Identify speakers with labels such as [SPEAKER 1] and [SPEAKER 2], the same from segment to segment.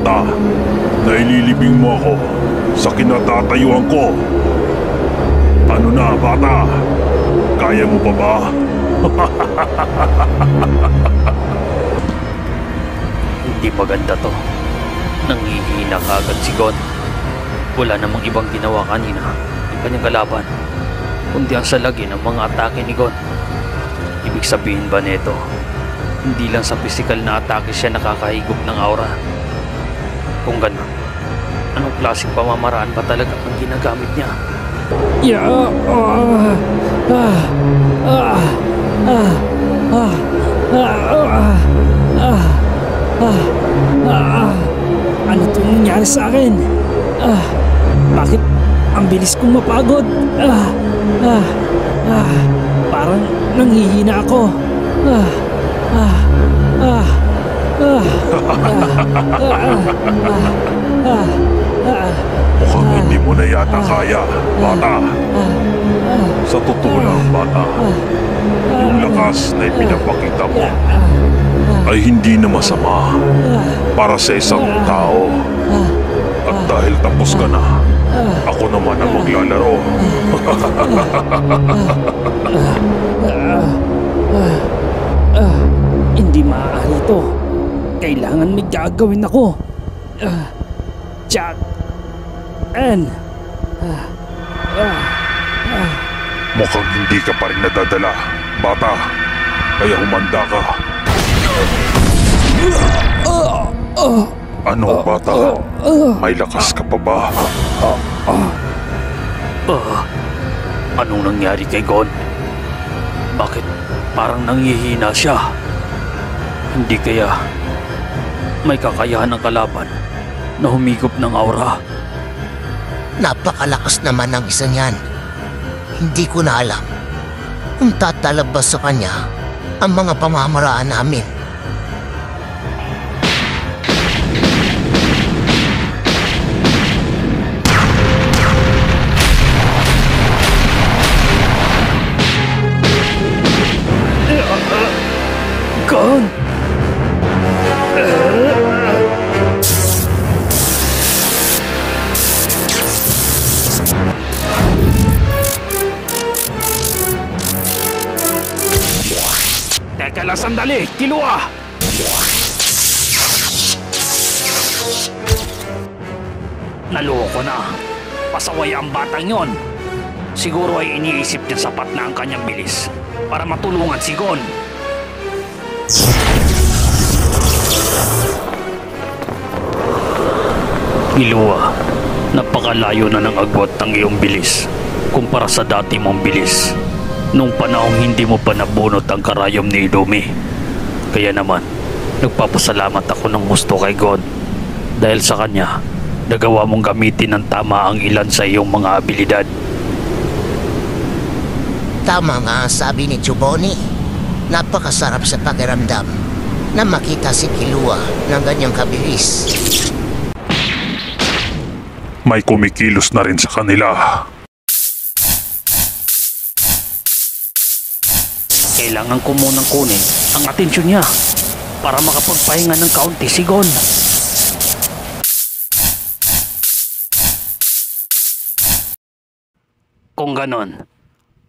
[SPEAKER 1] bata, naililibing mo ako sa kinatatayuan ko. Ano na, bata? Kaya mo pa ba?
[SPEAKER 2] Hindi maganda to. Nangihina ka agad si Gon. Wala namang ibang ginawa kanina ang kanyang kalaban, kundi ang salagi ng mga atake ni Gon. Ibig sabihin ba nito, hindi lang sa pisikal na atake siya nakakahigop ng aura? Kung gano'n, anong klaseng pamamaraan ba talaga ang ginagamit niya?
[SPEAKER 3] Ano itong nangyari sa akin? Bakit ang bilis kong mapagod? Parang nanghihina ako.
[SPEAKER 1] Mukhang hindi mo na yata kaya, bata. Sa totoo lang, bata, yung lakas na ipinapakita mo ay hindi na masama para sa isang tao. At dahil tapos ka na, ako naman ang maglalaro.
[SPEAKER 3] Hindi maaari ito. Kailangan may gagawin ako. Jack.
[SPEAKER 1] Mukhang hindi ka pa rin nadadala, bata. Kaya humanda ka. Ano, bata? May lakas ka pa ba?
[SPEAKER 2] Anong nangyari kay Gon? Bakit parang nanghihina siya? Hindi kaya may kakayahan ng kalaban na humigop ng aura?
[SPEAKER 4] Napakalakas naman ng isa niyan. Hindi ko na alam kung tatalabas sa kanya ang mga pamamaraan namin.
[SPEAKER 3] Gon!
[SPEAKER 2] Teka lang sandali, Killua! Naloko na. Pasaway ang batang yon. Siguro ay iniisip niya sapat na ang kanyang bilis para matulungan si Gon. Killua, napakalayo na ng agwat ng iyong bilis kumpara sa dati mong bilis nung panahong hindi mo pa nabunot ang karayom ni Idome. Kaya naman, nagpapasalamat ako ng gusto kay Gon dahil sa kanya nagawa mong gamitin ng tama ang ilan sa iyong mga abilidad.
[SPEAKER 4] Tama nga ang sabi ni Chuboni. Napakasarap sa pakiramdam na makita si Killua ng ganyang kabilis.
[SPEAKER 1] May kumikilos na rin sa kanila.
[SPEAKER 2] Kailangan ko munang kunin ang atensyon niya para makapagpahinga ng kaunti si Gon. Kung ganon,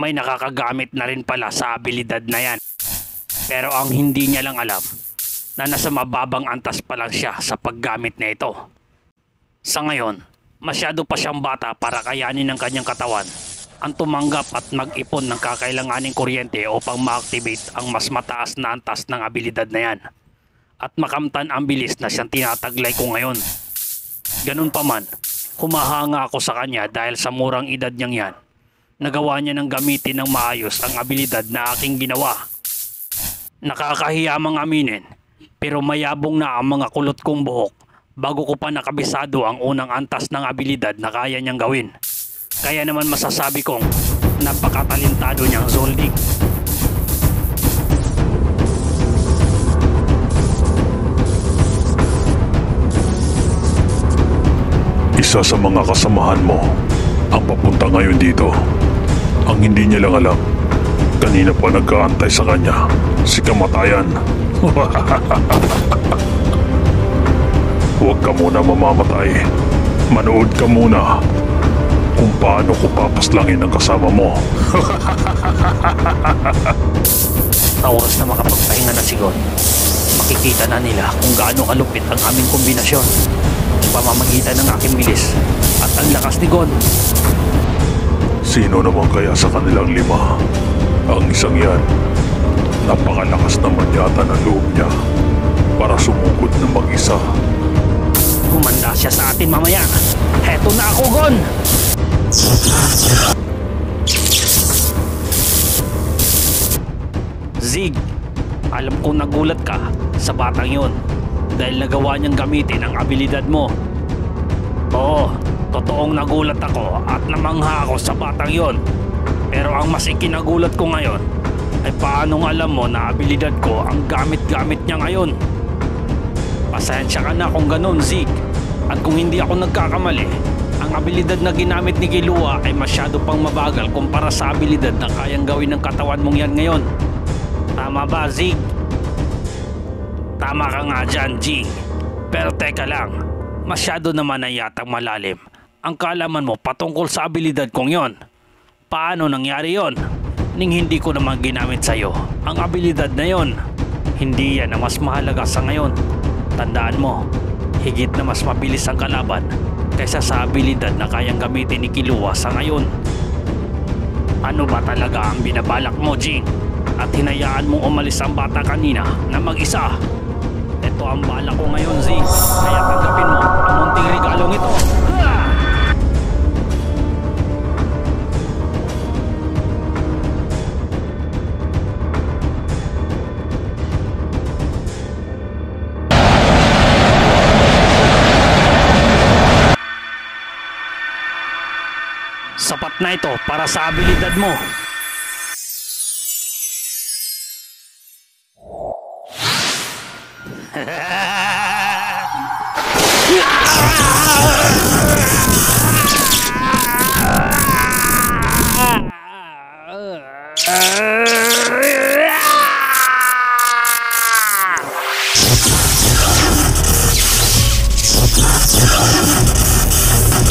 [SPEAKER 2] may nakakagamit na rin pala sa abilidad na yan. Pero ang hindi niya lang alam na nasa mababang antas pa lang siya sa paggamit na ito. Sa ngayon, masyado pa siyang bata para kayanin ng kanyang katawan ang tumanggap at mag-ipon ng kakailanganing kuryente upang ma-activate ang mas mataas na antas ng abilidad na yan at makamtan ang bilis na siyang tinataglay ko ngayon. Ganun pa man, humahanga ako sa kanya dahil sa murang edad niyang yan. Nagawa niya ng gamitin ng maayos ang abilidad na aking ginawa. Nakakahiya mang aminin, pero mayabong na ang mga kulot kong buhok bago ko pa nakabisado ang unang antas ng abilidad na kaya niyang gawin. Kaya naman masasabi kong napakatalentado niyang Zoldyck.
[SPEAKER 1] Isa sa mga kasamahan mo ang papunta ngayon dito. Ang hindi niya lang alam, kanina pa nagkaantay sa kanya, si Kamatayan. Huwag ka muna mamamatay. Manood ka muna kung paano ko papaslangin ang kasama mo.
[SPEAKER 2] Sa oras na makapagpahinga na si Gon, makikita na nila kung gaano kalupit ang aming kombinasyon sa pamamagitan ng aking bilis at ang lakas ni Gon.
[SPEAKER 1] Sino naman kaya sa kanilang lima? Ang isang yan, napakalakas naman yata ng loob niya para sumugod na mag-isa.
[SPEAKER 2] Humanda siya sa atin mamaya. Heto na ako, Gon! Zig, alam kong nagulat ka sa batang yon dahil nagawa niyang gamitin ang abilidad mo. Oo, totoong nagulat ako at namangha ako sa batang yon. Pero ang mas ikinagulat ko ngayon ay paanong alam mo na abilidad ko ang gamit-gamit niya ngayon. Pasensya ka na kung ganun, Zig. At kung hindi ako nagkakamali, ang abilidad na ginamit ni Killua ay masyado pang mabagal kumpara sa abilidad na kayang gawin ng katawan mong yan ngayon. Tama ba, Zig? Tama ka nga dyan, Jing. Pero teka lang, masyado naman na yatang malalim ang kaalaman mo patungkol sa abilidad kong yon. Paano nangyari yon? Ning hindi ko naman ginamit sa'yo ang abilidad na yon. Hindi yan ang mas mahalaga sa ngayon. Tandaan mo, higit na mas mabilis ang kalaban kaysa sa abilidad na kayang gamitin ni Killua sa ngayon. Ano ba talaga ang binabalak mo, Jing? At hinayaan mong umalis ang bata kanina na mag-isa. Ito ang bala ko ngayon, Zig. Kaya tanggapin mo ang munting regalong ito. Sapat na ito para sa abilidad mo.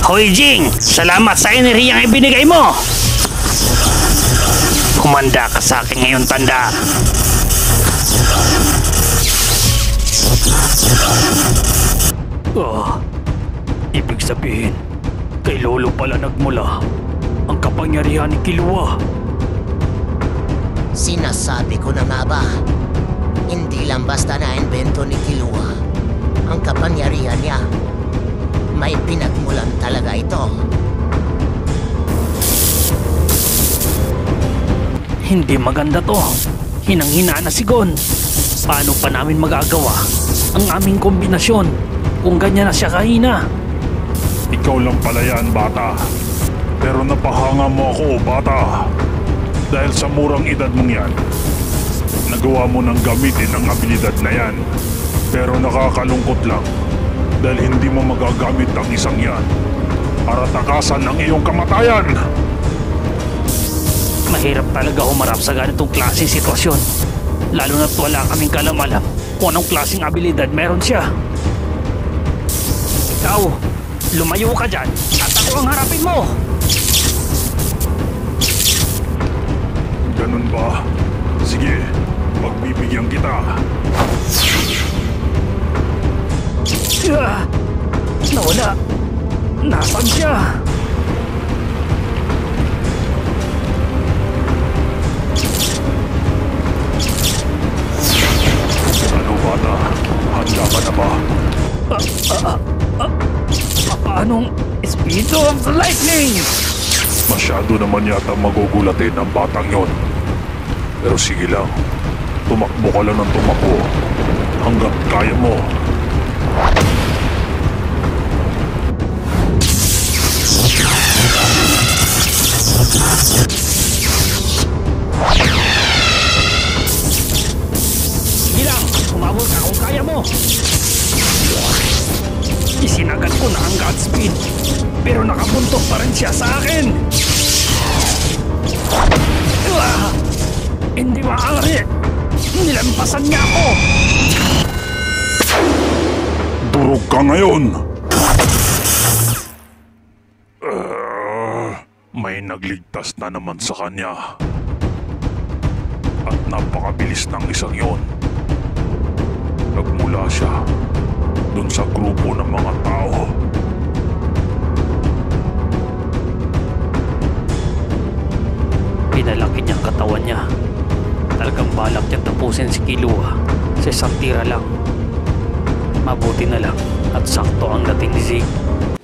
[SPEAKER 2] Hoy Jing, salamat sa enerhiyang ibinigay mo. Kumanda ka sa akin ngayon, tanda. Ibig sabihin, kay Lolo pala nagmula ang kapangyarihan ni Killua.
[SPEAKER 4] Sinasabi ko na nga ba, hindi lang basta na-invento ni Killua ang kapangyarihan niya. May pinagmulan talaga ito.
[SPEAKER 2] Hindi maganda to. Hinang-hina na si Gon. Paano pa namin magagawa ang aming kombinasyon kung ganyan na siya kahina?
[SPEAKER 1] Ikaw lang pala yan, bata. Pero napahanga mo ako, bata. Dahil sa murang edad mong yan, nagawa mo nang gamitin ang abilidad na yan. Pero nakakalungkot lang dahil hindi mo magagamit ang isang yan para takasan ang iyong kamatayan.
[SPEAKER 2] Mahirap talaga humarap sa ganitong klaseng sitwasyon. Lalo na't wala kaming kalam-alam kung anong klaseng abilidad meron siya. Ikaw, lumayo ka dyan at ako ang harapin mo.
[SPEAKER 1] Ganun ba? Sige, pagbibigyan kita.
[SPEAKER 2] Nawala. Nasaan siya?
[SPEAKER 1] Ano, bata? Handa ka na ba?
[SPEAKER 2] Paanong speed of the lightning?
[SPEAKER 1] Masyado naman yata magugulatin ang batang yon. Pero sige lang, tumakbo ka lang ng tumakbo hanggat kaya mo.
[SPEAKER 2] Sige lang, umabot ka kung kaya mo. Isinagat ko na ang Godspeed, pero nakapuntok pa rin siya sa akin. Hindi maaari. Nilampasan niya ako.
[SPEAKER 1] Durog ka ngayon! May nagligtas na naman sa kanya. At napakabilis ng isang yon. Nagmula siya dun sa grupo ng mga tao.
[SPEAKER 2] Pinalaki niyang katawan niya. Talagang balak niyang tapusin si Killua sa isang tira lang. Mabuti na lang at sakto ang dating ni Zeke.